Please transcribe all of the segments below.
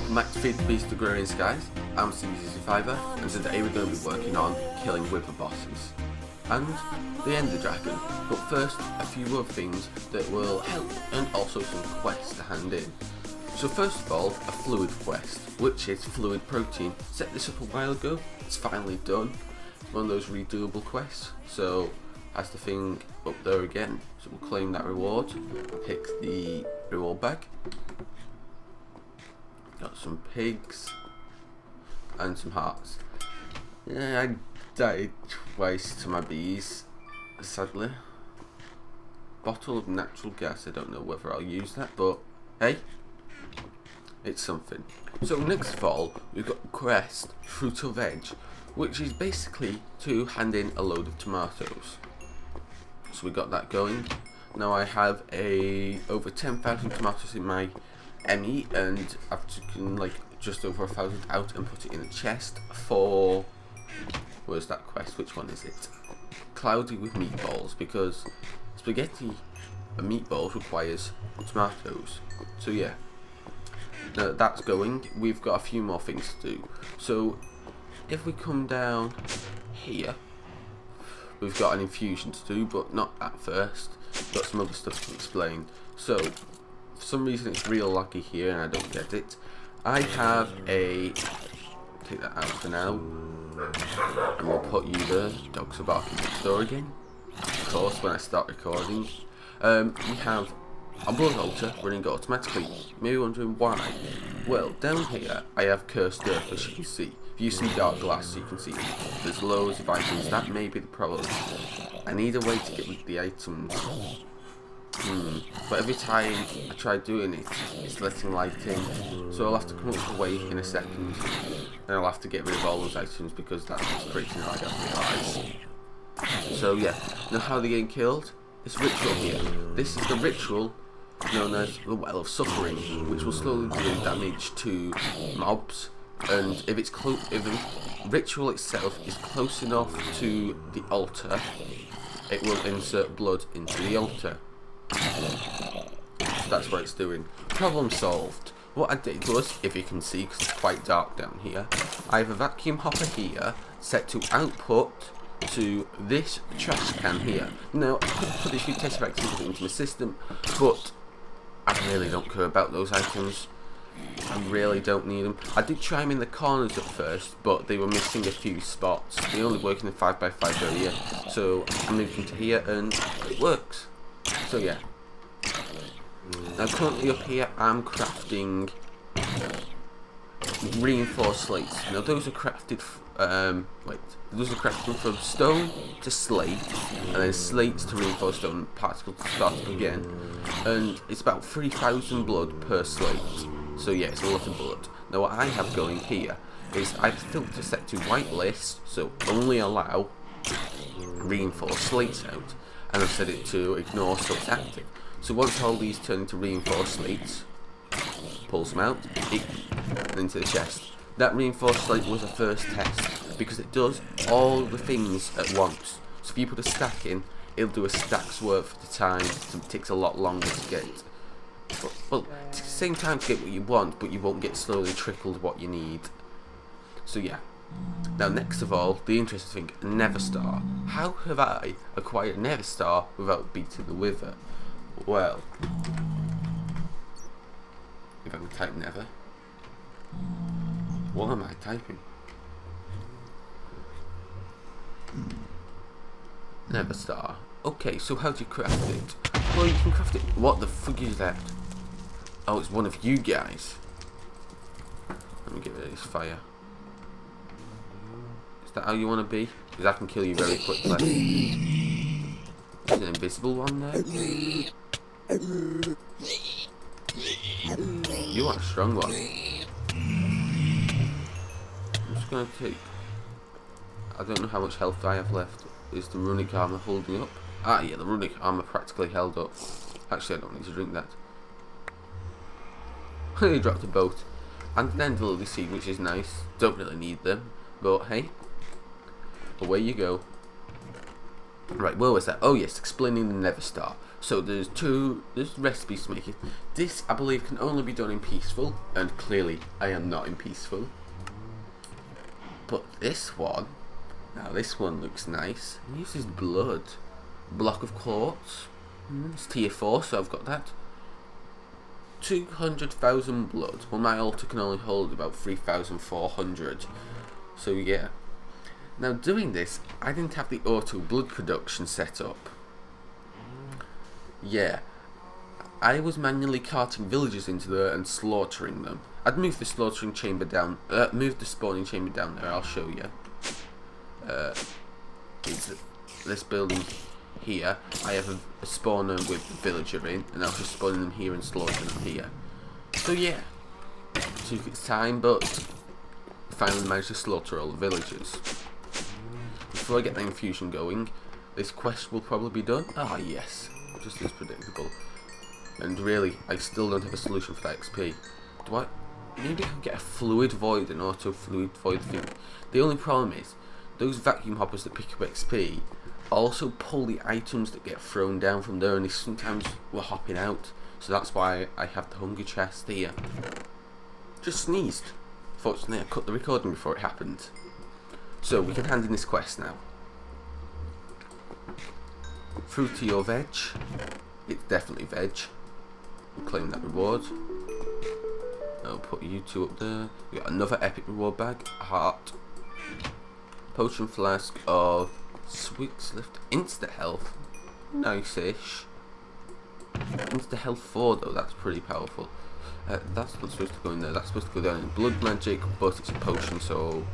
Welcome back to Feed the Beast Agrarian guys. I'm CZSurvivor, and today we're going to be working on killing wither bosses and the enderdragon. But first, a few other things that will help, and also some quests to hand in. So first of all, a fluid quest, which is fluid protein. Set this up a while ago, it's finally done. It's one of those redoable quests, so that's the thing up there again. So we'll claim that reward, pick the reward bag. Got some pigs and some hearts. Yeah, I died twice to my bees, sadly. Bottle of natural gas, I don't know whether I'll use that, but hey, it's something. So next of all, we've got quest Fruit of Veg, which is basically to hand in a load of tomatoes. So we got that going. Now I have over 10,000 tomatoes in my ME, and I've taken like just over 1,000 out and put it in a chest for, where's that quest, which one is it? Cloudy with meatballs, because spaghetti and meatballs requires tomatoes. So yeah, now that that's going, we've got a few more things to do. So if we come down here, we've got an infusion to do, but not at first. Got some other stuff to explain. So for some reason it's real lucky here and I don't get it. I have take that out for now, and we'll put you there. Dogs are barking next door again, of course, when I start recording. We have a blood altar running automatically. Maybe wondering why. Well, down here I have cursed earth, as you can see. If you see dark glass, you can see there's loads of items. That may be the problem. I need a way to get rid of the items. But every time I try doing it, it's letting light in. So I'll have to come up with a way in a second. And I'll have to get rid of all those items because that's what's creating lag, I realise. So yeah, now how they get killed? This ritual here. This is the ritual known as the Well of Suffering, which will slowly do damage to mobs. And if the ritual itself is close enough to the altar, it will insert blood into the altar. So that's what it's doing. Problem solved. What I did was, if you can see, because it's quite dark down here, I have a vacuum hopper here set to output to this trash can here. Now, I could put a few test packs into my system, but I really don't care about those items. I really don't need them. I did try them in the corners at first, but they were missing a few spots. They only work in the 5x5 area, so I moved them to here and it works. So yeah. Now currently up here I'm crafting reinforced slates. Now those are crafted those are crafted from stone to slate, and then slates to reinforced stone, particle to start up again. And it's about 3,000 blood per slate. So yeah, it's a lot of blood. Now what I have going here is I've filter set to whitelist, so only allow reinforced slates out, and I've set it to ignore slates active. So once all these turn into reinforced slates, pulls them out, and into the chest. That reinforced slate was a first test, because it does all the things at once. So if you put a stack in, it'll do a stack's worth at a time, so it takes a lot longer to get. Well, it's the same time to get what you want, but you won't get slowly trickled what you need. So yeah. Now next of all, the interesting thing, Nether Star. How have I acquired Nether Star without beating the wither? Well, if I can type Nether. What am I typing? Nether Star. Okay, so how do you craft it? Well, you can craft it. What the fuck is that? Oh, it's one of you guys. Let me get rid of this fire. Is that how you want to be? Because I can kill you very quickly. There's an invisible one there. You are a strong one. I'm just going to take... I don't know how much health I have left. Is the runic armor holding up? Ah, yeah, the runic armor practically held up. Actually, I don't need to drink that. He dropped a boat. And then the lily seed, which is nice. Don't really need them. But hey, away you go. Right, where was that? Oh yes, explaining the Nether Star. So there's recipes to make it. This, I believe, can only be done in peaceful, and clearly I am not in peaceful. But this one, now this one looks nice. It uses blood. Block of quartz. It's tier 4, so I've got that. 200,000 blood. Well, my altar can only hold about 3,400. So yeah. Now doing this, I didn't have the auto blood production set up. Yeah. I was manually carting villagers into there and slaughtering them. I'd move the slaughtering chamber down, move the spawning chamber down there, I'll show you. It's this building here. I have a spawner with the villager in, and I was just spawning them here and slaughtering them here. So yeah, it took its time, but finally managed to slaughter all the villagers. Before I get the infusion going, this quest will probably be done. Ah yes, just as predictable. And really, I still don't have a solution for that XP. Do I? Maybe I can get a fluid void, an auto fluid void thing. The only problem is, those vacuum hoppers that pick up XP also pull the items that get thrown down from there, and they sometimes were hopping out. So that's why I have the hunger chest here. Just sneezed. Fortunately, I cut the recording before it happened. So we can hand in this quest now. Fruity or veg? It's definitely veg. We'll claim that reward. I'll put you two up there. We got another epic reward bag, a heart, potion flask of sweet lift, insta health, nice-ish. Insta health 4 though, that's pretty powerful. That's not supposed to go in there. That's supposed to go down in blood magic, but it's a potion, so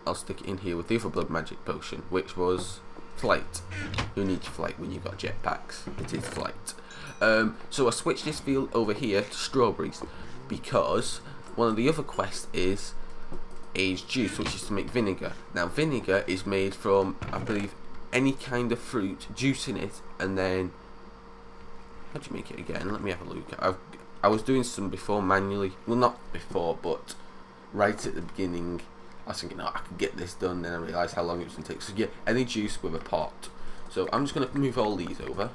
I'll stick it in here with the other blood magic potion, which was flight. Who needs flight when you've got jetpacks? It is flight. So I switched this field over here to strawberries because one of the other quests is aged juice, which is to make vinegar. Now vinegar is made from, I believe, any kind of fruit, juicing it, and then how do you make it again? Let me have a look. I was doing some before manually. Well, not before, but right at the beginning. I was thinking, oh, I could get this done. Then I realised how long it was going to take. So yeah, any juice with a pot. So I'm just going to move all these over.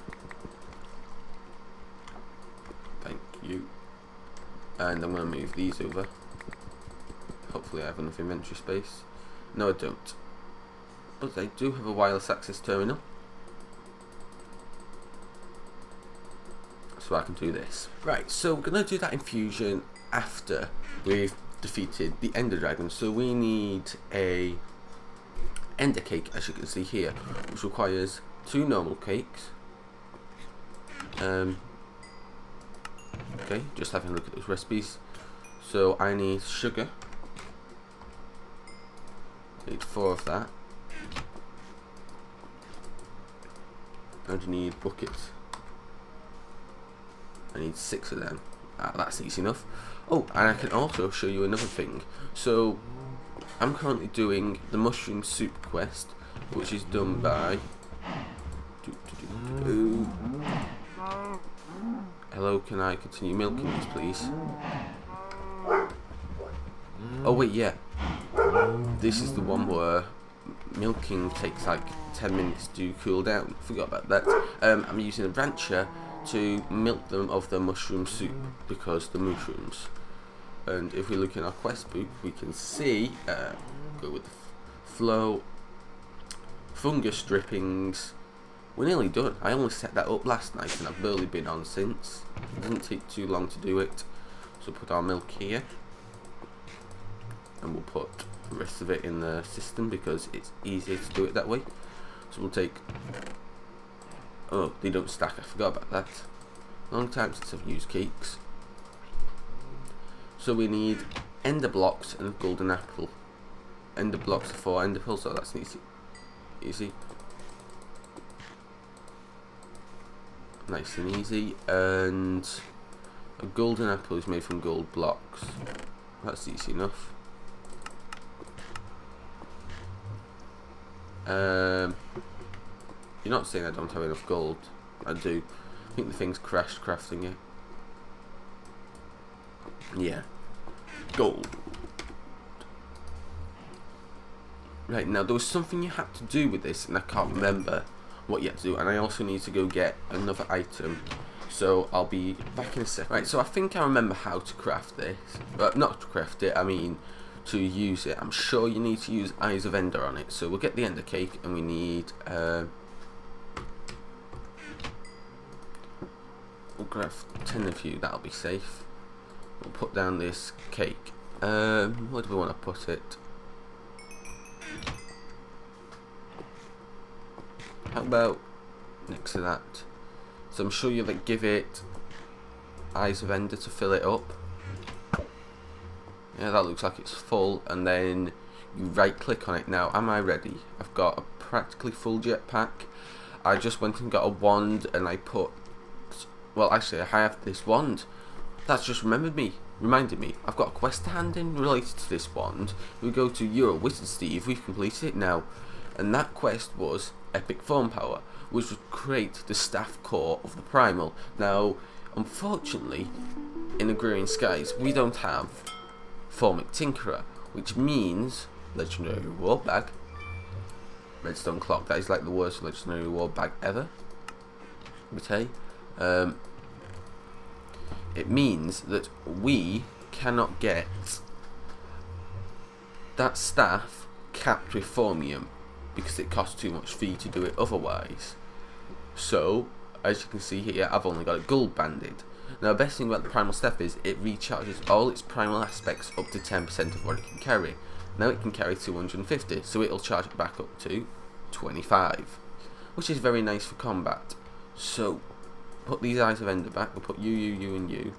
Thank you. And I'm going to move these over. Hopefully I have enough inventory space. No, I don't. But I do have a wireless access terminal. So I can do this. Right, so we're going to do that infusion after we've defeated the enderdragon. So we need a ender cake, as you can see here, which requires 2 normal cakes. Okay, just having a look at those recipes. So I need sugar. I need 4 of that. And you need buckets. I need 6 of them. That's easy enough. Oh, and I can also show you another thing. So I'm currently doing the mushroom soup quest, which is done by hello, can I continue milking these, please? Oh wait, yeah. This is the one where milking takes like 10 minutes to cool down. Forgot about that. I'm using a rancher to milk them of the mushroom soup because the mushrooms. And if we look in our quest book, we can see, go with the flow, fungus drippings. We're nearly done. I only set that up last night and I've barely been on since. It doesn't take too long to do it. So put our milk here. And we'll put the rest of it in the system because it's easier to do it that way. So we'll take... Oh, they don't stack. I forgot about that. Long time since I've used cakes. So we need ender blocks and a golden apple. Ender blocks for ender pearls, so that's easy. Nice and easy. And a golden apple is made from gold blocks. That's easy enough. You're not saying I don't have enough gold. I do. I think the thing's crashed crafting it. Yeah. Gold. Right, now there was something you had to do with this and I can't remember. what you have to do, and I also need to go get another item. So I'll be back in a sec. Right, so I think I remember how to craft this. Not to craft it, I mean to use it. I'm sure you need to use Eyes of Ender on it. So we'll get the Ender Cake, and we need... we'll craft 10 of you, that'll be safe. We'll put down this cake. Where do we want to put it? How about next to that? So I'm sure you'll give it Eyes of Ender to fill it up. Yeah, that looks like it's full, and then you right click on it. Now, am I ready? I've got a practically full jetpack. I just went and got a wand, and I put... Well, actually, I have this wand. That's just reminded me. I've got a quest to hand in related to this wand. We go to You're a Wizard, Steve. We've completed it now. And that quest was Epic Form Power, which would create the staff core of the Primal. Now, unfortunately, in Agrarian Skies, we don't have Formic Tinkerer, which means Legendary Reward Bag, Redstone Clock. That is like the worst Legendary Reward Bag ever. But hey, it means that we cannot get that staff capped with Formium because it costs too much fee to do it otherwise. So, as you can see here, I've only got it gold banded. Now, the best thing about the Primal Staff is it recharges all its primal aspects up to 10% of what it can carry. Now it can carry 250, so it'll charge it back up to 25, which is very nice for combat. So, put these Eyes of Ender back. We'll put you, and you.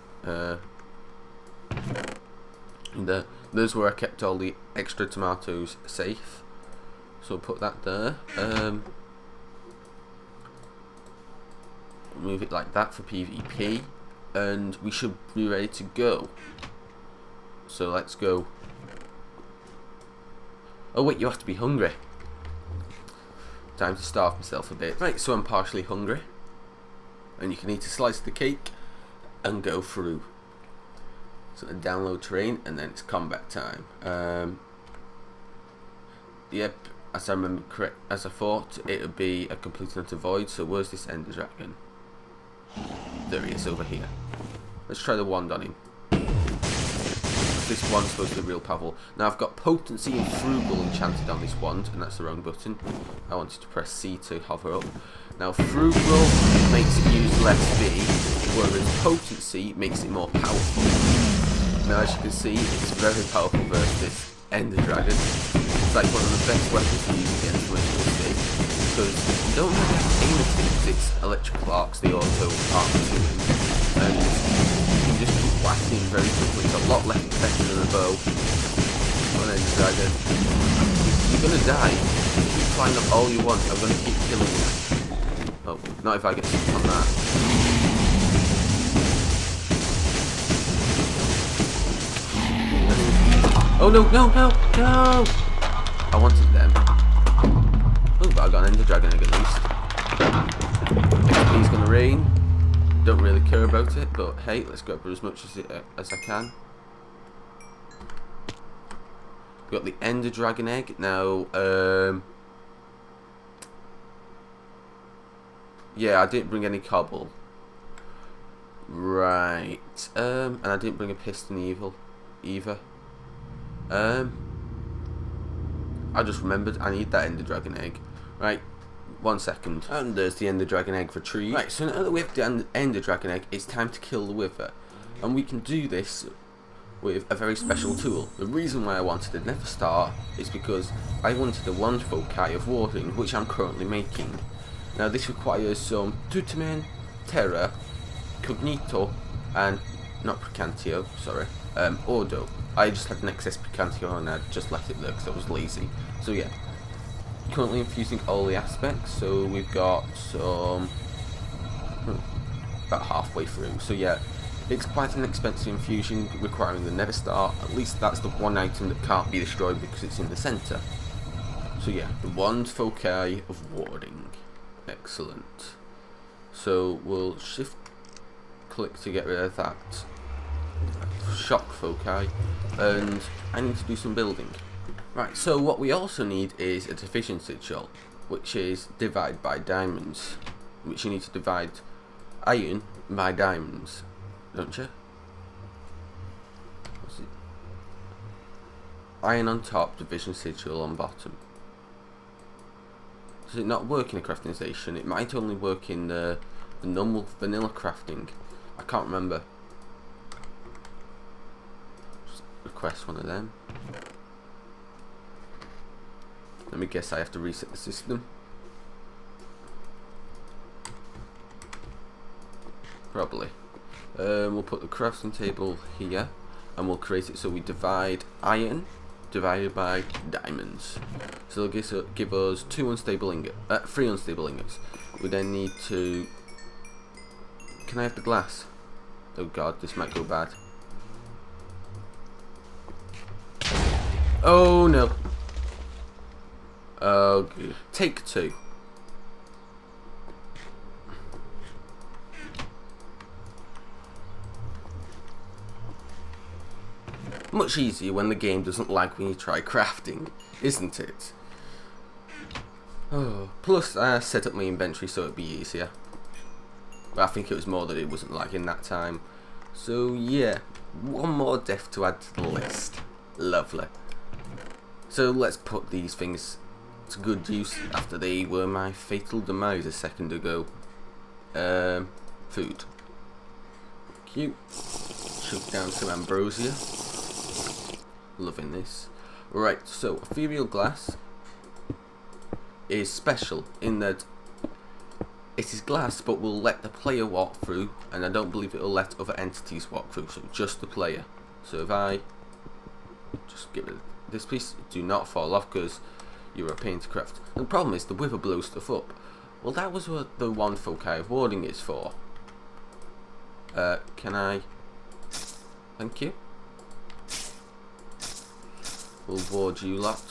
And there's where I kept all the extra tomatoes safe. So we'll put that there. Move it like that for PvP, and we should be ready to go. So let's go. Oh wait, you have to be hungry. Time to starve myself a bit. Right, so I'm partially hungry, and you can eat a slice of the cake and go through. So download terrain, and then it's combat time. Yep, as I remember correct, as I thought, it would be a complete and utter void. So where's this enderdragon? There he is, over here. Let's try the wand on him. This wand's supposed to be real powerful. Now I've got potency and frugal enchanted on this wand, and that's the wrong button. I wanted to press C to hover up. Now frugal makes it use less V, whereas potency makes it more powerful. Now as you can see, it's very powerful versus this enderdragon. It's like one of the best weapons to use against the see, because you don't really have to aim at it, because it's electrical arcs, the auto arc to him, and you can just keep whacking him very quickly. It's a lot less better than a bow. Come on, enderdragon. You're gonna die. Keep flying up all you want. I'm gonna keep killing you. Oh, not if I get stuck on that. Oh no, no, no, no! I wanted them. Oh, but I got an enderdragon egg at least. XP's gonna rain. Don't really care about it, but hey, let's grab as much as I can. Got the enderdragon egg. Now, yeah, I didn't bring any cobble. Right. And I didn't bring a piston either. I just remembered I need that enderdragon egg. Right, 1 second. And there's the enderdragon egg retrieved. Right, so now that we have the enderdragon egg, it's time to kill the wither. And we can do this with a very special tool. The reason why I wanted a Nether Star is because I wanted a wand foci of warding, which I'm currently making. Now this requires some Tutamen, Terra, Cognito, and not Precantio, sorry, Ordo. I just had an excess Precantio and I just left it there because I was lazy. So yeah, currently infusing all the aspects, so we've got some about halfway through. So yeah, it's quite an expensive infusion requiring the Nether Star. At least that's the one item that can't be destroyed because it's in the centre. So yeah, the wand foci of warding. Excellent. So we'll shift click to get rid of that shock foci, and I need to do some building. Right, so what we also need is a deficiency shell. which is divide by diamonds, which you need to divide iron by diamonds, don't you? What's it? Iron on top, division sigil on bottom. Does it not work in a crafting station? It might only work in the normal vanilla crafting. I can't remember. Just request one of them. Let me guess, I have to reset the system. Probably. We'll put the crafting table here, and we'll create it so we divide iron divided by diamonds. So it'll give us 3 unstable ingots. We then need to... Can I have the glass? Oh god, this might go bad. Oh no. Oh good. Take 2. Much easier when the game doesn't like when you try crafting, isn't it? Oh, plus I set up my inventory so it'd be easier. But I think it was more that it wasn't liking that time. So yeah, one more death to add to the list. Lovely. So let's put these things to good use after they were my fatal demise a second ago. Food. Cute. Choke down some ambrosia. Loving this. Right, so ethereal glass is special in that it is glass but will let the player walk through, and I don't believe it will let other entities walk through, so just the player. So if I just get rid of this piece, do not fall off because you're a pain to craft. And the problem is the wither blows stuff up. Well, that was what the one foci of warding is for. Can I? Thank you. We'll ward you lot.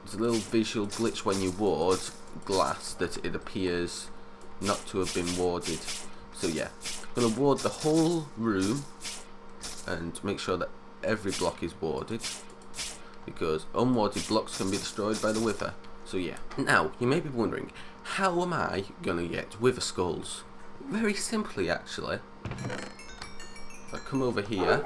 There's a little visual glitch when you ward glass that it appears not to have been warded. So yeah, I'm going to ward the whole room and make sure that every block is warded, because unwarded blocks can be destroyed by the wither. So yeah. Now, you may be wondering, how am I going to get wither skulls? Very simply actually. If I come over here,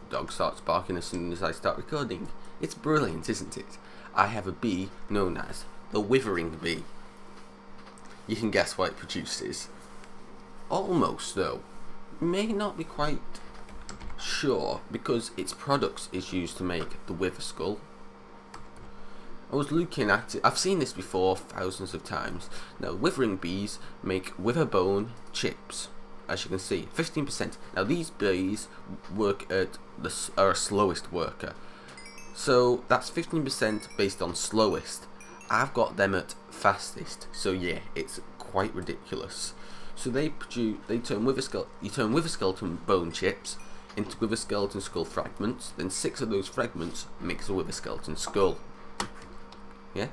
dog starts barking as soon as I start recording. It's brilliant, isn't it? I have a bee known as the withering bee. You can guess what it produces. Almost though. May not be quite sure, because its products is used to make the wither skull. I was looking at it. I've seen this before thousands of times. Now, withering bees make wither bone chips. As you can see, 15%. Now these bees work at are slowest worker, so that's 15% based on slowest. I've got them at fastest, so yeah, it's quite ridiculous. So they turn wither skeleton bone chips into wither skeleton skull fragments. Then 6 of those fragments makes a wither skeleton skull. Yeah.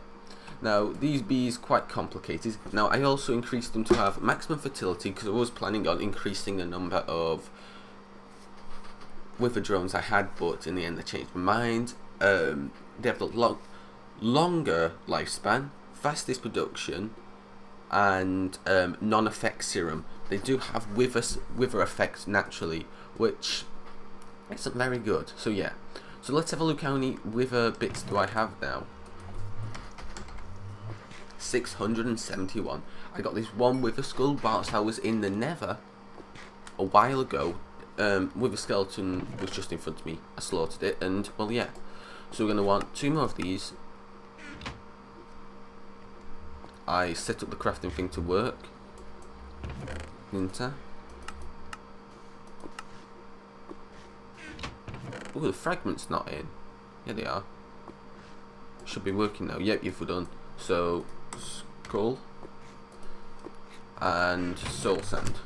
Now, these bees quite complicated. Now, I also increased them to have maximum fertility because I was planning on increasing the number of wither drones I had, but in the end I changed my mind. They have the longer lifespan, fastest production, and non-effect serum. They do have wither effects naturally, which isn't very good. So yeah. So let's have a look how many wither bits do I have now. 671. I got this one wither skull whilst I was in the nether a while ago. Wither skeleton was just in front of me. I slaughtered it, and well, yeah. So we're going to want 2 more of these. I set up the crafting thing to work. Enter. Oh, the fragment's not in. Yeah, they are. Should be working now. Yep, you've done. So, skull and soul sand.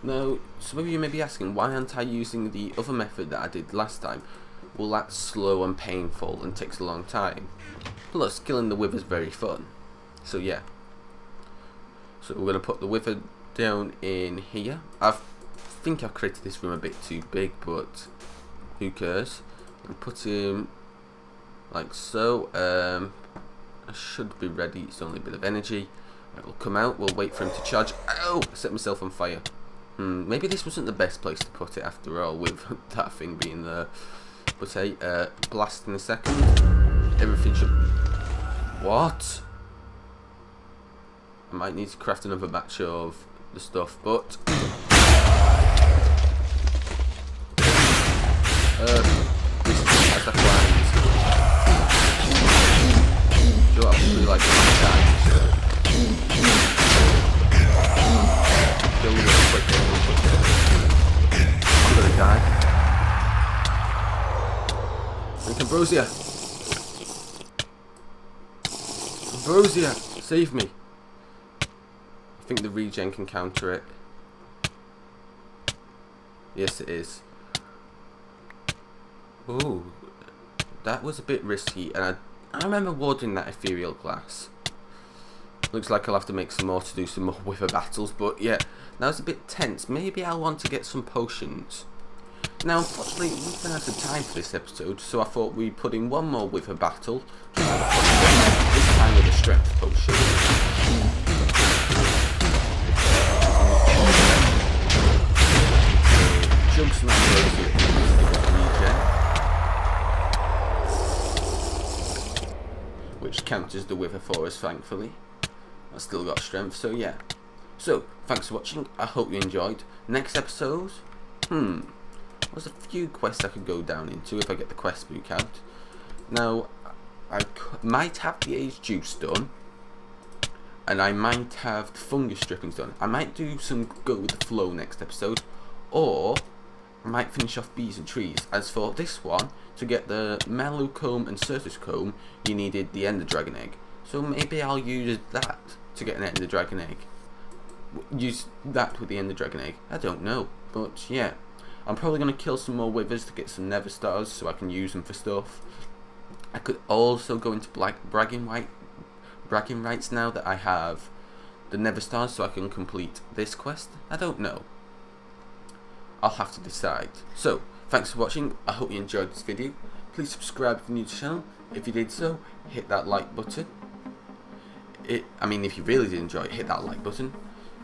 Now, some of you may be asking, why aren't I using the other method that I did last time? Well, that's slow and painful and takes a long time. Plus, killing the wither's very fun. So yeah. So we're going to put the wither down in here. I think I've created this room a bit too big, but who cares? And put him like so. I should be ready. It's only a bit of energy. It'll come out. We'll wait for him to charge. Oh! I set myself on fire. Maybe this wasn't the best place to put it after all, with that thing being there. But hey, blast in a second. Everything should... What? I might need to craft another batch of the stuff, but... this is as I planned. Sure, I'll probably like that. Kill me real quick. I'm gonna die. Drink Ambrosia! Ambrosia! Save me! I think the regen can counter it. Yes, it is. Ooh, that was a bit risky, and I remember warding that ethereal glass. Looks like I'll have to make some more to do some more wither battles, but yeah, that was a bit tense. Maybe I'll want to get some potions. Now, unfortunately, we've been out of time for this episode, so I thought we'd put in one more wither battle. This time with a strength potion. Chug some ambrosia regen, which counters the wither for us, thankfully. I've still got strength, so yeah. So, thanks for watching. I hope you enjoyed. Next episode, there's a few quests I could go down into if I get the quest book out. Now, I might have the age juice done, and I might have the fungus strippings done. I might do some go with the flow next episode, or I might finish off bees and trees. As for this one, to get the mallow comb and certus comb, you needed the enderdragon egg. So maybe I'll use that to get an enderdragon egg. Use that with the enderdragon egg. I don't know, but yeah. I'm probably going to kill some more withers to get some nether stars so I can use them for stuff. I could also go into bragging rights now that I have the nether stars, so I can complete this quest. I don't know. I'll have to decide. So, thanks for watching. I hope you enjoyed this video. Please subscribe if you're new to the channel. If you did so, hit that like button. If you really did enjoy it, hit that like button.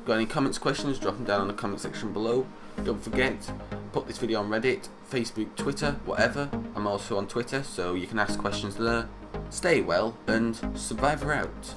Got any comments, questions, drop them down in the comment section below. Don't forget, put this video on Reddit, Facebook, Twitter, whatever. I'm also on Twitter, so you can ask questions there. Stay well, and Survivor out.